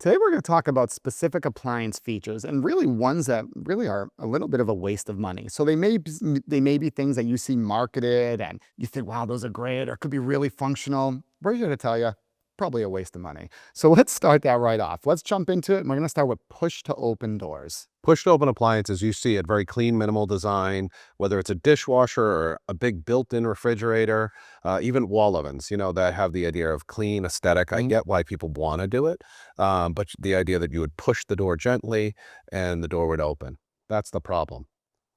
Today we're going to talk about specific appliance features and really ones that really are a little bit of a waste of money. So they may be things that you see marketed and you think, wow, those are great, or could be really functional. We're here to tell you, probably a waste of money. So let's start that right off. Let's jump into it. And we're going to start with push to open doors. Push to open appliances, you see it, very clean, minimal design, whether it's a dishwasher or a big built-in refrigerator, even wall ovens, that have the idea of clean aesthetic. I get why people want to do it, but the idea that you would push the door gently and the door would open. That's the problem.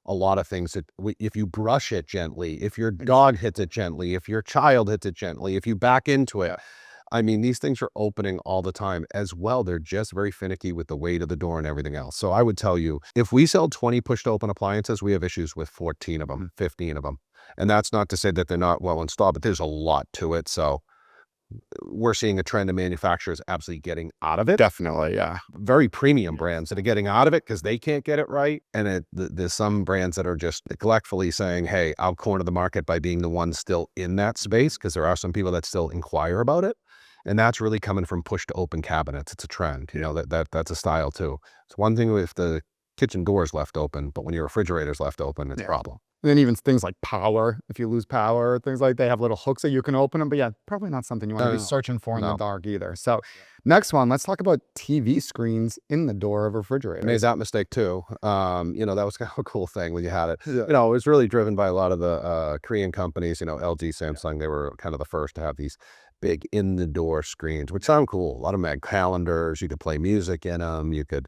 A lot of things if you brush it gently, if your dog hits it gently, if your child hits it gently, if you back into it, I mean, these things are opening all the time as well. They're just very finicky with the weight of the door and everything else. So I would tell you, if we sell 20 push to open appliances, we have issues with 14 of them, 15 of them. And that's not to say that they're not well installed, but there's a lot to it. So we're seeing a trend of manufacturers absolutely getting out of it. Definitely, yeah. Very premium brands that are getting out of it because they can't get it right. And there's some brands that are just neglectfully saying, hey, I'll corner the market by being the one still in that space, because there are some people that still inquire about it. And that's really coming from push to open cabinets. It's a trend, that's a style too. It's one thing if the kitchen door is left open, but when your refrigerator's left open, it's a problem. And then even things like power, if you lose power, things like they have little hooks that you can open them. But yeah, probably not something you want to be searching for in the dark either. So next one, let's talk about TV screens in the door of refrigerators. I made that mistake too. That was kind of a cool thing when you had it. It was really driven by a lot of the Korean companies, LG, Samsung. They were kind of the first to have these big in the door screens, which sound cool. A lot of them had calendars. You could play music in them. You could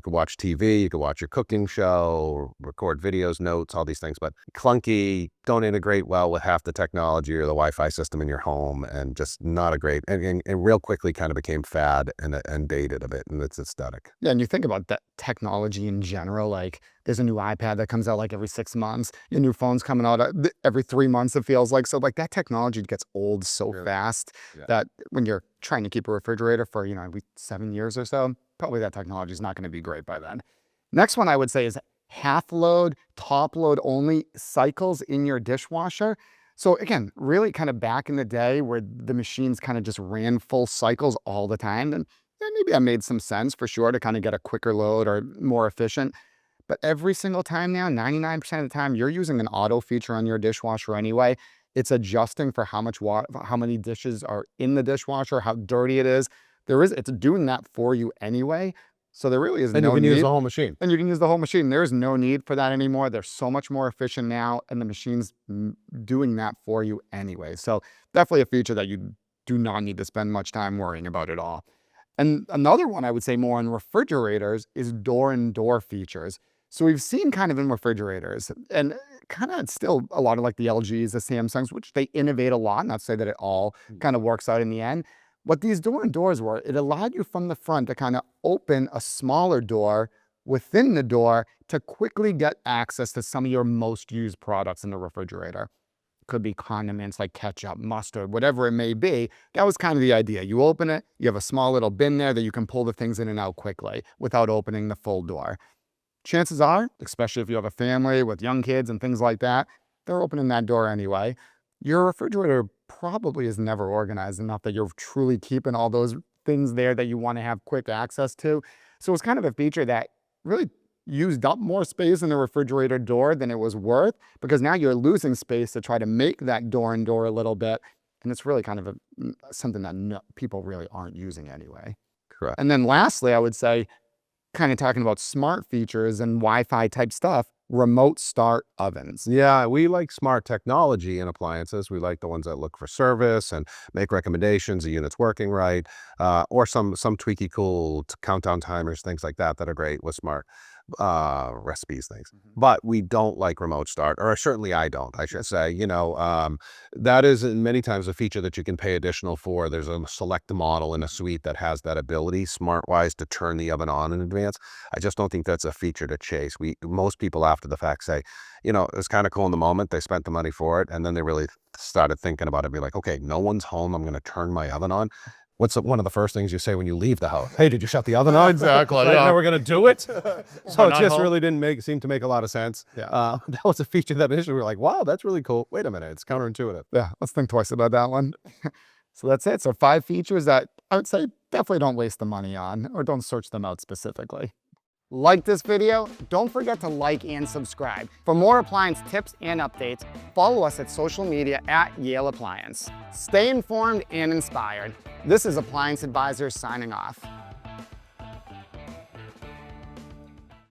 watch TV. You could watch your cooking show, record videos, notes, all these things. But clunky, don't integrate well with half the technology or the Wi-Fi system in your home, and just not a great. And real quickly kind of became fad and dated a bit in its aesthetic. Yeah, and you think about that technology in general, like there's a new iPad that comes out like every 6 months. Your new phone's coming out every 3 months, it feels like. So like that technology gets old so fast that when you're trying to keep a refrigerator for, every 7 years or so, probably that technology is not going to be great by then. Next one I would say is half load, top load only cycles in your dishwasher. So again, really kind of back in the day where the machines kind of just ran full cycles all the time, then maybe that made some sense for sure to kind of get a quicker load or more efficient. But every single time now, 99% of the time, you're using an auto feature on your dishwasher anyway. It's adjusting for how much water, how many dishes are in the dishwasher, how dirty it is. It's doing that for you anyway. So there really is no need. And you can use the whole machine. And you can use the whole machine. There is no need for that anymore. They're so much more efficient now, and the machine's doing that for you anyway. So definitely a feature that you do not need to spend much time worrying about at all. And another one I would say more on refrigerators is door-and-door features. So we've seen kind of in refrigerators, and kind of still a lot of like the LGs, the Samsungs, which they innovate a lot, not to say that it all kind of works out in the end. What these door-and-doors were, it allowed you from the front to kind of open a smaller door within the door to quickly get access to some of your most used products in the refrigerator. Could be condiments like ketchup, mustard, whatever it may be. That was kind of the idea. You open it, you have a small little bin there that you can pull the things in and out quickly without opening the full door. Chances are, especially if you have a family with young kids and things like that, they're opening that door anyway. Your refrigerator probably is never organized enough that you're truly keeping all those things there that you want to have quick access to. So it's kind of a feature that really used up more space in the refrigerator door than it was worth, because now you're losing space to try to make that door and door a little bit. And it's really kind of something that people really aren't using anyway. Correct. And then lastly, I would say, kind of talking about smart features and Wi-Fi type stuff, remote start ovens. Yeah, we like smart technology in appliances. We like the ones that look for service and make recommendations, the unit's working right, or some tweaky cool countdown timers, things like that are great with smart recipes, things. But we don't like remote start, or certainly I don't, I should say. That is many times a feature that you can pay additional for. There's a select model in a suite that has that ability, smart-wise, to turn the oven on in advance. I just don't think that's a feature to chase. Most people after the fact say, it was kind of cool in the moment, they spent the money for it, and then they really started thinking about it, be like, okay, no one's home, I'm going to turn my oven on. What's one of the first things you say when you leave the house? Hey, did you shut the oven on? Exactly. Right, Yeah. now we're going to do it. So it just really didn't seem to make a lot of sense. Yeah. That was a feature that initially we were like, wow, that's really cool. Wait a minute, it's counterintuitive. Yeah, let's think twice about that one. So that's it. So 5 features that I would say definitely don't waste the money on, or don't search them out specifically. Like this video? Don't forget to like and subscribe. For more appliance tips and updates, follow us at social media at Yale Appliance. Stay informed and inspired. This is Appliance Advisors signing off.